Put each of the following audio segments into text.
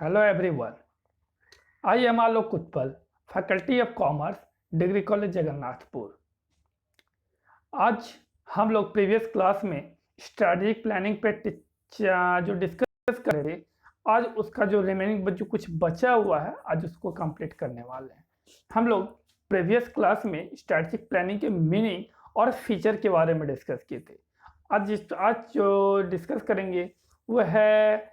Hello everyone. I am Alok Utpal, Faculty of Commerce, degree college Jagannathpur. आज हम लोग previous class में strategic planning पे जो डिस्कस कर रहे थे, आज उसका जो रिमेनिंग जो कुछ बचा हुआ है आज उसको कंप्लीट करने वाले हैं। हम लोग प्रीवियस क्लास में स्ट्रैटेजिक प्लानिंग के मीनिंग और फीचर के बारे में डिस्कस किए थे। आज जो डिस्कस करेंगे वो है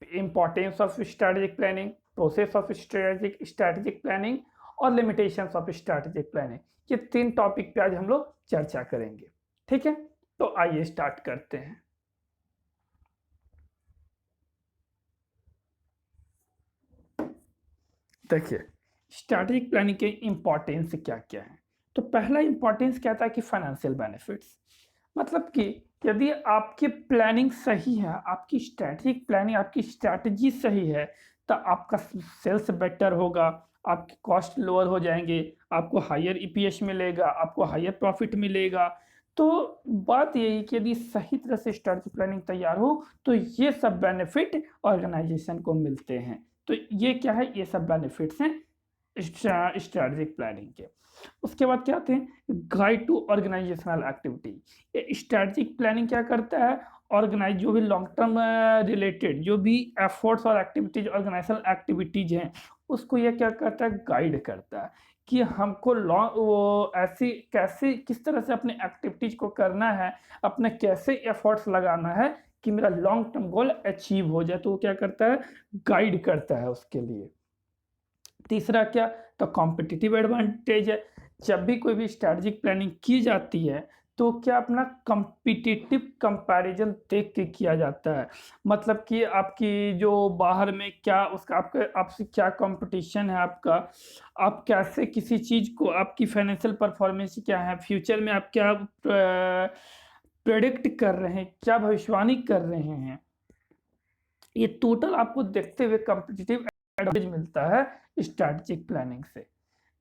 importance of strategic planning, process of strategic planning और लिमिटेशंस ऑफ स्ट्रैटेजिक प्लानिंग। ये 3 टॉपिक पे आज हम लोग चर्चा करेंगे। ठीक है, तो आइए स्टार्ट करते हैं। देखिए, स्ट्रैटेजिक प्लानिंग के इम्पोर्टेंस क्या क्या है। तो पहला इम्पोर्टेंस क्या था कि फाइनेंशियल बेनिफिट्स, मतलब कि यदि आपकी प्लानिंग सही है, आपकी स्ट्रैटेजिक प्लानिंग, आपकी स्ट्रैटेजी सही है, तो आपका सेल्स बेटर होगा, आपके कॉस्ट लोअर हो जाएंगे, आपको हायर ईपीएस मिलेगा, आपको हायर प्रॉफिट मिलेगा। तो बात यही कि यदि सही तरह से स्ट्रैटेजिक प्लानिंग तैयार हो तो ये सब बेनिफिट ऑर्गेनाइजेशन को मिलते हैं। तो ये क्या है, ये सब बेनिफिट्स हैं स्ट्रैटेजिक प्लानिंग के। उसके बाद क्या आते हैं, गाइड टू ऑर्गेनाइजेशनल एक्टिविटी। ये स्ट्रैटेजिक प्लानिंग क्या करता है, ऑर्गेनाइज जो भी लॉन्ग टर्म रिलेटेड जो भी एफर्ट्स और एक्टिविटीज, ऑर्गेनाइजेशनल एक्टिविटीज हैं, उसको ये क्या करता है, गाइड करता है कि हमको लॉन्ग वो ऐसी कैसे किस तरह से अपने एक्टिविटीज को करना है, अपने कैसे एफर्ट्स लगाना है कि मेरा लॉन्ग टर्म गोल अचीव हो जाए। तो वो क्या करता है, गाइड करता है उसके लिए। तीसरा क्या, तो कॉम्पिटिटिव एडवांटेज है। जब भी कोई भी स्ट्रैटेजिक प्लानिंग की जाती है तो क्या अपना कॉम्पिटिटिव कंपैरिजन देख के किया जाता है, मतलब कि आपकी जो बाहर में क्या उसका आपके आपसे क्या कंपटीशन है आपका, आप कैसे किसी चीज़ को, आपकी फाइनेंशियल परफॉर्मेंस क्या है, फ्यूचर में आप क्या प्रेडिक्ट कर रहे हैं, क्या भविष्यवाणी कर रहे हैं। ये टोटल आपको देखते हुए कॉम्पिटिटिव एडवांटेज मिलता है स्ट्रैटेजिक प्लानिंग से।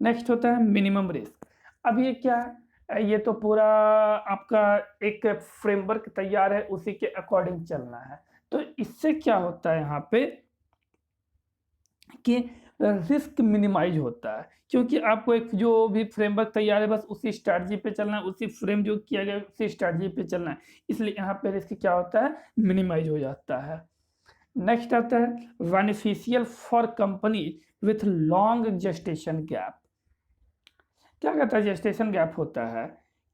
नेक्स्ट होता है मिनिमम रिस्क। अब ये क्या है, ये तो पूरा आपका एक फ्रेमवर्क तैयार है, उसी के अकॉर्डिंग चलना है। तो इससे क्या होता है यहाँ पे कि रिस्क मिनिमाइज होता है, क्योंकि आपको एक जो भी फ्रेमवर्क तैयार है बस उसी स्ट्रैटेजी पे चलना है, उसी फ्रेम जो किया गया उसी स्ट्रैटेजी पे चलना है, इसलिए यहाँ पे रिस्क क्या होता है, मिनिमाइज हो जाता है। नेक्स्ट आता है beneficial for company with long gestation gap. क्या कहता है, जेस्टेशन गैप होता है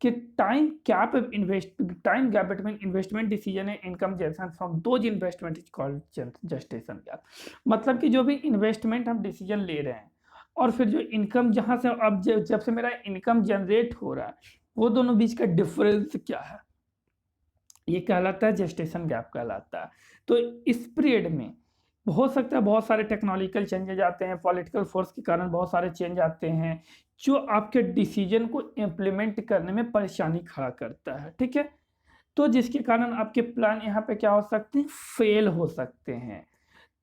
कि time gap between investment decision and income generation from those investment is called gestation gap. मतलब कि जो भी इन्वेस्टमेंट हम डिसीजन ले रहे हैं और फिर जो इनकम जहां से अब जब से मेरा इनकम जनरेट हो रहा है, वो दोनों बीच का डिफरेंस क्या है, ये कहलाता है जेस्टेशन गैप कहलाता है। तो इस पीरियड में हो सकता है बहुत सारे टेक्नोलॉजिकल चेंजेज आते हैं, पॉलिटिकल फोर्स के कारण बहुत सारे चेंज आते हैं जो आपके डिसीजन को इम्प्लीमेंट करने में परेशानी खड़ा करता है। ठीक है, तो जिसके कारण आपके प्लान यहाँ पे क्या हो सकते हैं, फेल हो सकते हैं।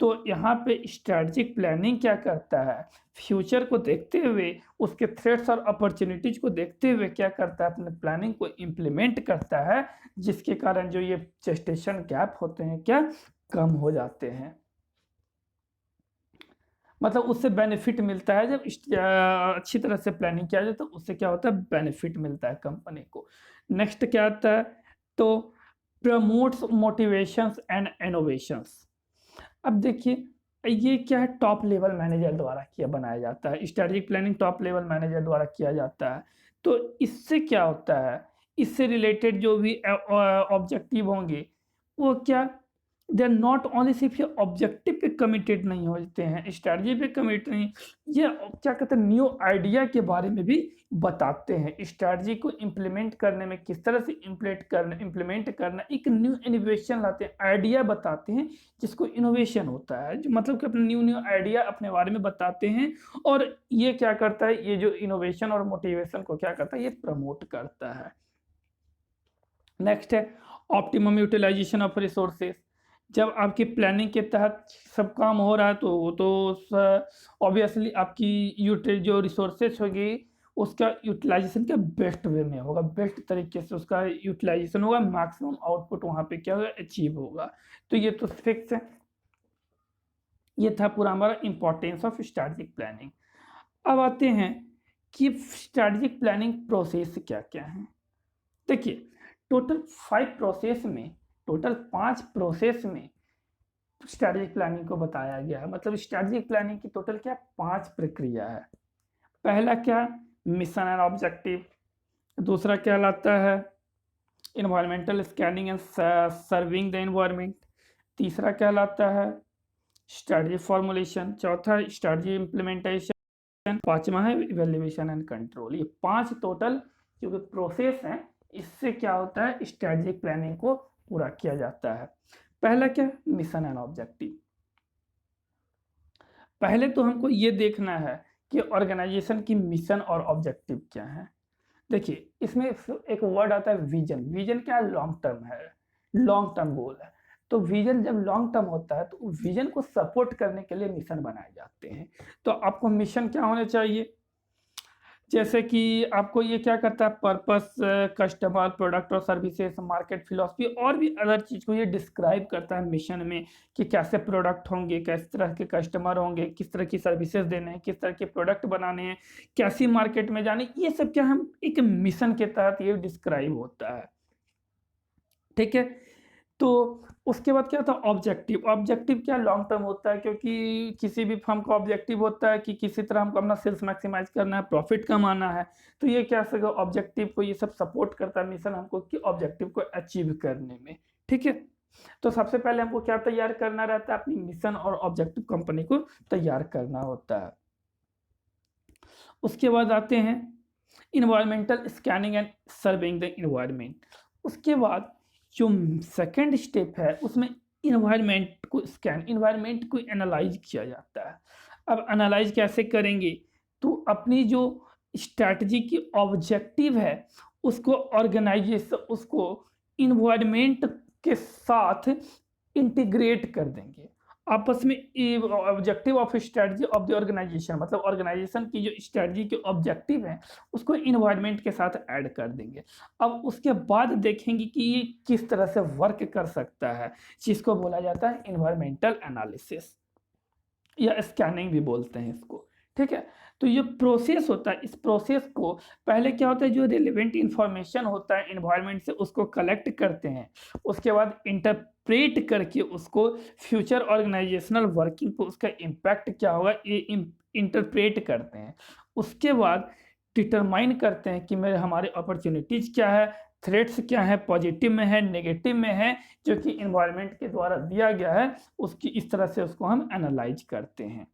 तो यहाँ पे स्ट्रैटेजिक प्लानिंग क्या करता है, फ्यूचर को देखते हुए, उसके थ्रेट्स और अपॉर्चुनिटीज को देखते हुए क्या करता है, अपने प्लानिंग को इम्प्लीमेंट करता है, जिसके कारण जो ये जेस्टेशन गैप होते हैं क्या कम हो जाते हैं। मतलब उससे बेनिफिट मिलता है, जब अच्छी तरह से प्लानिंग किया जाए तो उससे क्या होता है, बेनिफिट मिलता है कंपनी को। नेक्स्ट क्या आता है, तो प्रमोट्स मोटिवेशंस एंड इनोवेशंस। अब देखिए, ये क्या है, टॉप लेवल मैनेजर द्वारा किया बनाया जाता है, strategic planning top level manager द्वारा किया जाता है। तो इससे क्या होता है, इससे रिलेटेड जो भी ऑब्जेक्टिव होंगे वो क्या, दे आर नॉट ओनली सिर्फ ये ऑब्जेक्टिव पे कमिटेड नहीं होते हैं, स्ट्रेटजी पे कमिटेड नहीं, ये क्या कहते हैं, न्यू आइडिया के बारे में भी बताते हैं, स्ट्रेटजी को इम्प्लीमेंट करने में किस तरह से इम्प्लीमेंट करना, एक न्यू इनोवेशन लाते हैं, आइडिया बताते हैं, जिसको इनोवेशन होता है, जो मतलब कि अपने न्यू आइडिया अपने बारे में बताते हैं। और ये क्या करता है, ये जो इनोवेशन और मोटिवेशन को क्या करता है, ये प्रमोट करता है। नेक्स्ट है ऑप्टिमम यूटिलाइजेशन ऑफ रिसोर्सेज। जब आपकी प्लानिंग के तहत सब काम हो रहा है तो वो तो ऑब्वियसली आपकी जो रिसोर्सेज होगी उसका यूटिलाइजेशन क्या बेस्ट वे में होगा, बेस्ट तरीके से उसका यूटिलाइजेशन होगा, मैक्सिमम आउटपुट वहाँ पे क्या होगा, अचीव होगा। तो ये तो फिक्स है। ये था पूरा हमारा इंपॉर्टेंस ऑफ स्ट्रैटेजिक प्लानिंग। अब आते हैं कि स्ट्रैटेजिक प्लानिंग प्रोसेस क्या क्या है। देखिए, टोटल 5 प्रोसेस में स्ट्रैटेजिक प्लानिंग को बताया गया है। मतलब स्ट्रैटेजिक प्लानिंग की टोटल क्या 5 प्रक्रिया है। पहला क्या, मिशन एंड ऑब्जेक्टिव। दूसरा क्या लाता है, environmental scanning and serving the environment. तीसरा क्या लाता है, स्ट्रैटेजी फॉर्मुलेशन। चौथा स्ट्रैटेजी इम्प्लीमेंटेशन। पांचवा है इवैल्यूएशन एंड कंट्रोल। ये 5 टोटल जो कि प्रोसेस हैं, इससे क्या होता है, स्ट्रैटेजिक प्लानिंग को पूरा किया जाता है। पहला क्या, मिशन एंड ऑब्जेक्टिव। पहले तो हमको ये देखना है कि ऑर्गेनाइजेशन की मिशन और ऑब्जेक्टिव क्या है। देखिए, इसमें एक वर्ड आता है विजन। विजन क्या है, लॉन्ग टर्म है, लॉन्ग टर्म गोल है। तो विजन जब लॉन्ग टर्म होता है तो विजन को सपोर्ट करने के लिए मिशन बनाए जाते हैं। तो आपको मिशन क्या होने चाहिए, जैसे कि आपको ये क्या करता है, पर्पस, कस्टमर, प्रोडक्ट और सर्विसेज, मार्केट फिलॉसफी और भी अदर चीज़ को ये डिस्क्राइब करता है मिशन में, कि कैसे प्रोडक्ट होंगे, किस तरह के कस्टमर होंगे, किस तरह की सर्विसेज देने हैं, किस तरह के प्रोडक्ट बनाने हैं, कैसी मार्केट में जाने, ये सब क्या हम एक मिशन के तहत ये डिस्क्राइब होता है। ठीक है, तो उसके बाद क्या था, ऑब्जेक्टिव। ऑब्जेक्टिव क्या लॉन्ग टर्म होता है, क्योंकि किसी भी फर्म का ऑब्जेक्टिव होता है कि किसी तरह हमको अपना सेल्स मैक्सिमाइज करना है, प्रॉफिट कमाना है। तो ये क्या सके, ऑब्जेक्टिव को ये सब सपोर्ट करता है मिशन हमको कि ऑब्जेक्टिव को अचीव करने में। ठीक है, तो सबसे पहले हमको क्या तैयार करना रहता है, अपनी मिशन और ऑब्जेक्टिव कंपनी को तैयार करना होता है। उसके बाद आते हैं environmental scanning and serving the environment. उसके बाद जो सेकंड स्टेप है उसमें इन्वायरमेंट को स्कैन, इन्वायरमेंट को एनालाइज किया जाता है। अब एनालाइज कैसे करेंगे, तो अपनी जो स्ट्रैटेजी की ऑब्जेक्टिव है उसको ऑर्गेनाइजेशन, उसको इन्वायरमेंट के साथ इंटीग्रेट कर देंगे आपस में। Objective of strategy of the organisation, मतलब ऑर्गेनाइजेशन की जो स्ट्रेटजी के ऑब्जेक्टिव हैं उसको इन्वायरमेंट के साथ ऐड कर देंगे। अब उसके बाद देखेंगे कि ये किस तरह से वर्क कर सकता है, जिसको बोला जाता है इन्वायरमेंटल एनालिसिस या स्कैनिंग भी बोलते हैं इसको। ठीक है, तो ये प्रोसेस होता है, इस प्रोसेस को पहले क्या होता है, जो रिलेवेंट इंफॉर्मेशन होता है इन्वायरमेंट से उसको कलेक्ट करते हैं। उसके बाद इंटरप्रेट करके उसको फ्यूचर ऑर्गेनाइजेशनल वर्किंग को उसका इम्पैक्ट क्या होगा ये इंटरप्रेट करते हैं। उसके बाद डिटरमाइन करते हैं कि मेरे हमारे अपॉर्चुनिटीज क्या है, थ्रेट्स क्या है, पॉजिटिव में है, नेगेटिव में है, जो कि इन्वायरमेंट के द्वारा दिया गया है, उसकी इस तरह से उसको हम एनालाइज करते हैं।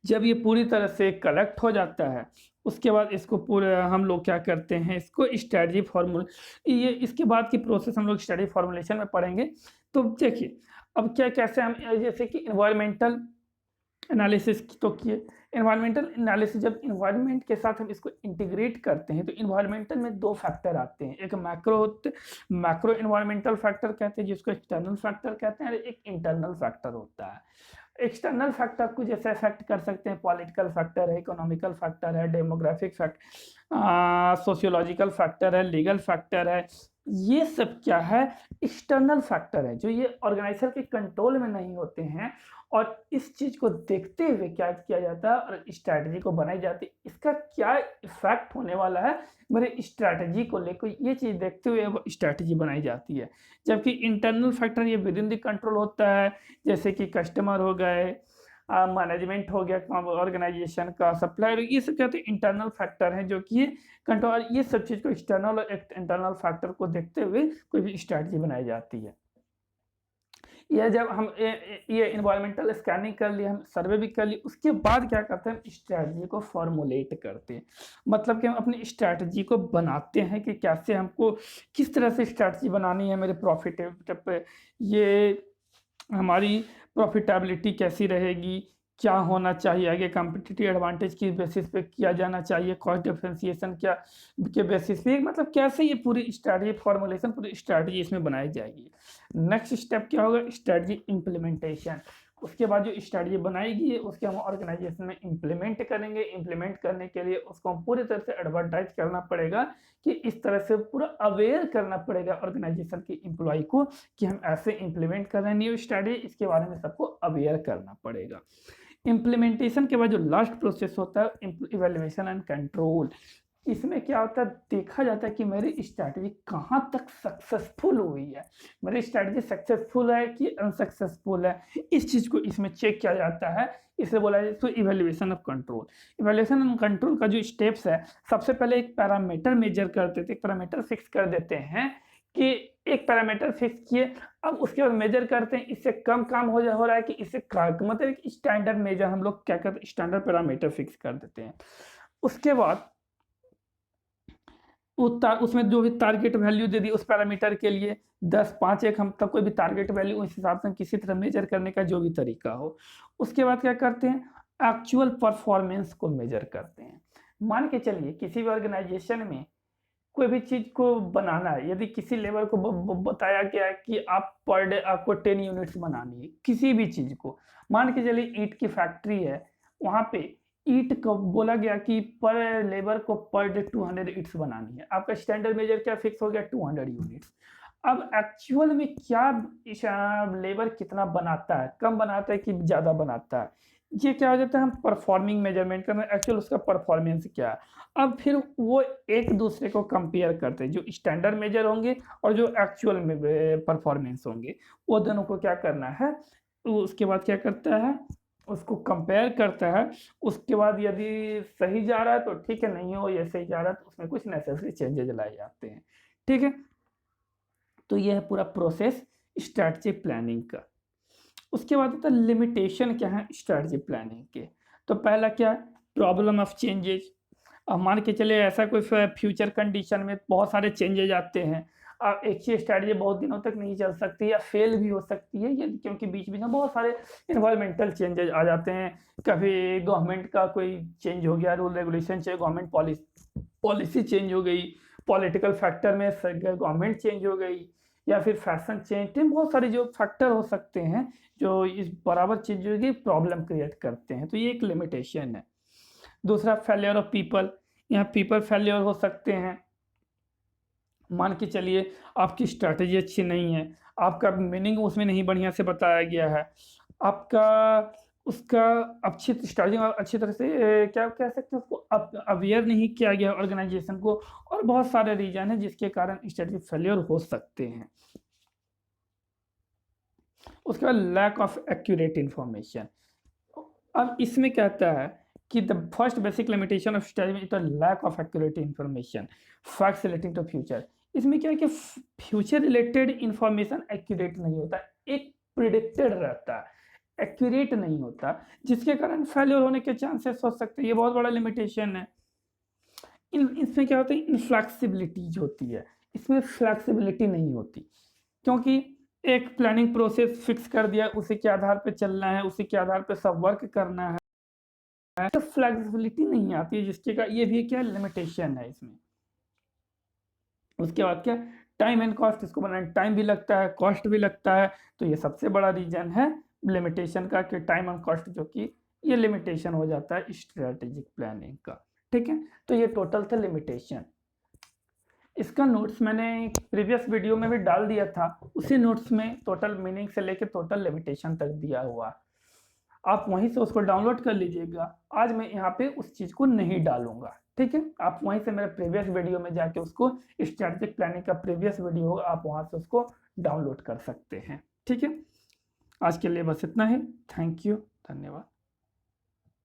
जब ये पूरी तरह से कलेक्ट हो जाता है उसके बाद इसको पूरा हम लोग क्या करते हैं, इसको स्ट्रैटेजी फॉर्मूल, ये इसके बाद की प्रोसेस हम लोग स्ट्रैटेजी फॉर्मुलेशन में पढ़ेंगे। तो देखिए, अब क्या कैसे हम, जैसे कि इन्वायरमेंटल एनालिसिस तो किए। इन्वायरमेंटल एनालिसिस जब इन्वायरमेंट के साथ हम इसको इंटीग्रेट करते हैं तो इन्वायरमेंटल में 2 फैक्टर आते हैं, एक मैक्रो इन्वायरमेंटल फैक्टर कहते हैं जिसको एक्सटर्नल फैक्टर कहते हैं, और एक इंटरनल फैक्टर होता है। एक्सटर्नल फैक्टर को जैसे अफेक्ट कर सकते हैं, पॉलिटिकल फैक्टर है, इकोनॉमिकल फैक्टर है, डेमोग्राफिक फैक्टर, सोशियोलॉजिकल फैक्टर है, लीगल फैक्टर है। ये सब क्या है, एक्सटर्नल फैक्टर है जो ये ऑर्गेनाइजर के कंट्रोल में नहीं होते हैं। और इस चीज को देखते हुए क्या किया जाता है और स्ट्रैटेजी को बनाई जाती है, इसका क्या इफेक्ट होने वाला है मेरे स्ट्रैटेजी को लेकर, ये चीज देखते हुए स्ट्रैटेजी बनाई जाती है। जबकि इंटरनल फैक्टर ये विद इन द कंट्रोल होता है, जैसे कि कस्टमर हो गए, मैनेजमेंट हो गया ऑर्गेनाइजेशन का, सप्लायर, ये सब कहते हैं इंटरनल फैक्टर हैं जो कि कंट्रोल, ये सब चीज़ को एक्सटर्नल और इंटरनल फैक्टर को देखते हुए कोई भी स्ट्रैटेजी बनाई जाती है। ये जब हम ये इन्वायरमेंटल स्कैनिंग कर लिए, हम सर्वे भी कर लिए, उसके बाद क्या करते हैं, हम स्ट्रैटेजी को फॉर्मुलेट करते हैं। मतलब कि हम अपनी स्ट्रैटेजी को बनाते हैं कि कैसे हमको किस तरह से स्ट्रैटेजी बनानी है मेरे प्रॉफिट पे, ये हमारी प्रॉफिटेबिलिटी कैसी रहेगी, क्या होना चाहिए आगे, कॉम्पिटिटिव एडवांटेज की बेसिस पे किया जाना चाहिए, कॉस्ट डिफरेंशिएशन क्या के बेसिस पे, मतलब कैसे ये पूरी स्ट्रैटेजी फॉर्मुलेशन, पूरी स्ट्रैटेजी इसमें बनाई जाएगी। नेक्स्ट स्टेप क्या होगा, स्ट्रैटेजी इम्प्लीमेंटेशन। उसके बाद जो स्ट्रैटेजी बनाएगी उसके हम ऑर्गेनाइजेशन में इम्प्लीमेंट करेंगे। इम्प्लीमेंट करने के लिए उसको हम पूरी तरह से एडवर्टाइज करना पड़ेगा कि इस तरह से पूरा अवेयर करना पड़ेगा ऑर्गेनाइजेशन के एम्प्लॉय को कि हम ऐसे इम्प्लीमेंट कर रहे हैं न्यू स्ट्रैटेजी, इसके बारे में सबको अवेयर करना पड़ेगा। इम्प्लीमेंटेशन के बाद जो लास्ट प्रोसेस होता है इवैल्यूएशन एंड कंट्रोल। इसमें क्या होता है, देखा जाता है कि मेरी स्ट्रैटेजी कहाँ तक सक्सेसफुल हुई है, मेरी स्ट्रैटेजी सक्सेसफुल है कि अनसक्सेसफुल है, इस चीज़ को इसमें चेक किया जाता है। इसे बोला जाए तो evaluation of control. Evaluation and control का जो स्टेप्स है, सबसे पहले एक पैरामीटर मेजर करते थे, एक पैरामीटर फिक्स कर देते हैं कि एक पैरामीटर फिक्स किए, अब उसके बाद मेजर करते हैं इससे कम काम हो रहा है कि इससे मतलब एक स्टैंडर्ड मेजर हम लोग क्या करते हैं, स्टैंडर्ड पैरामीटर फिक्स कर देते हैं। उसके बाद उसमें जो भी टारगेट वैल्यू दे दी उस पैरामीटर के लिए 10, 5, 1 हम तक कोई भी टारगेट वैल्यू उस हिसाब से किसी तरह मेजर करने का जो भी तरीका हो। उसके बाद क्या करते हैं, एक्चुअल परफॉर्मेंस को मेजर करते हैं। मान के चलिए किसी भी ऑर्गेनाइजेशन में कोई भी चीज़ को बनाना है, यदि किसी लेबर को बताया गया है कि आप पर डे आपको 10 यूनिट्स बनानी है किसी भी चीज़ को, मान के चलिए ईंट की फैक्ट्री है, वहाँ पे ईंट को बोला गया कि पर लेबर को पर डे 200 ईंट्स बनानी है, आपका स्टैंडर्ड मेजर क्या फिक्स हो गया, 200 यूनिट्स। अब एक्चुअल में क्या लेबर कितना बनाता है, कम बनाता है कि ज़्यादा बनाता है, ये क्या हो जाता है, हम परफॉर्मिंग मेजरमेंट करना, एक्चुअल उसका परफॉर्मेंस क्या है। अब फिर वो एक दूसरे को कंपेयर करते हैं, जो स्टैंडर्ड मेजर होंगे और जो एक्चुअल में परफॉर्मेंस होंगे, वो दोनों को क्या करना है, उसके बाद क्या करता है, उसको कंपेयर करता है। उसके बाद यदि सही जा रहा है तो ठीक है, नहीं हो ये सही जा रहा है तो उसमें कुछ नेसेसरी चेंजेज लाए जाते हैं। ठीक है, तो ये है पूरा प्रोसेस स्ट्रैटेजिक प्लानिंग का। उसके बाद होता है लिमिटेशन क्या है स्ट्रैटेजी प्लानिंग के। तो पहला क्या, प्रॉब्लम ऑफ चेंजेज। अब मान के चले ऐसा कोई फ्यूचर कंडीशन में बहुत सारे चेंजेज आते हैं, अब एक ही स्ट्रैटेजी बहुत दिनों तक नहीं चल सकती या फेल भी हो सकती है, क्योंकि बीच में बहुत सारे इन्वायरमेंटल चेंजेज आ जाते हैं। कभी गवर्नमेंट का कोई चेंज हो गया, rule regulation change, government policy change हो गई, पॉलिटिकल फैक्टर में गवर्नमेंट चेंज हो गई, या फिर फैशन चेंज, बहुत सारे जो फैक्टर हो सकते हैं जो इस बराबर चीज जो है प्रॉब्लम क्रिएट करते हैं, तो ये एक लिमिटेशन है। दूसरा फेलियर ऑफ पीपल, यहाँ पीपल फेलियर हो सकते हैं। मान के चलिए आपकी स्ट्रैटेजी अच्छी नहीं है, आपका मीनिंग उसमें नहीं बढ़िया से बताया गया है, आपका उसका अच्छी स्ट्रैटेजी अच्छी तरह से क्या कह सकते हैं उसको अवेयर नहीं किया गया ऑर्गेनाइजेशन को, और बहुत सारे रीजन है जिसके कारण स्ट्रैटेजी फेलियर हो सकते हैं। उसके बाद लैक ऑफ एक्यूरेट इंफॉर्मेशन। अब इसमें कहता है कि the first basic limitation of strategy is the lack of accurate information facts relating to future. इसमें क्या है कि फ्यूचर रिलेटेड इंफॉर्मेशन एक्यूरेट नहीं होता, एक प्रिडिक्टेड रहता है, एक्यूरेट नहीं होता, जिसके कारण फेलियर होने के चांसेस हो सकते हैं। ये बहुत बड़ा लिमिटेशन है। इसमें क्या होता है, इनफ्लेक्सिबिलिटीज होती है, इसमें फ्लेक्सिबिलिटी नहीं होती, क्योंकि एक प्लानिंग प्रोसेस फिक्स कर दिया, उसी के आधार पे चलना है, उसी के आधार पे सब वर्क करना है, तो फ्लेक्सिबिलिटी नहीं आती है, जिसके का ये भी क्या लिमिटेशन है इसमें। उसके बाद क्या, टाइम एंड कॉस्ट, इसको बनाने टाइम भी लगता है, कॉस्ट भी लगता है, तो ये सबसे बड़ा रीजन है लिमिटेशन का कि टाइम एंड कॉस्ट, जो कि ये लिमिटेशन हो जाता है स्ट्रेटेजिक प्लानिंग का। ठीक है, तो ये टोटल था लिमिटेशन। इसका नोट्स मैंने प्रीवियस वीडियो में भी डाल दिया था, उसी नोट्स में टोटल मीनिंग से लेकर टोटल लिमिटेशन तक दिया हुआ, आप वहीं से उसको डाउनलोड कर लीजिएगा। आज मैं यहाँ पे उस चीज़ को नहीं डालूंगा, ठीक है, आप वहीं से मेरे प्रीवियस वीडियो में जाके उसको स्ट्रैटेजिक प्लानिंग का प्रीवियस वीडियो होगा, आप वहाँ से उसको डाउनलोड कर सकते हैं। ठीक है, आज के लिए बस इतना ही। थैंक यू, धन्यवाद।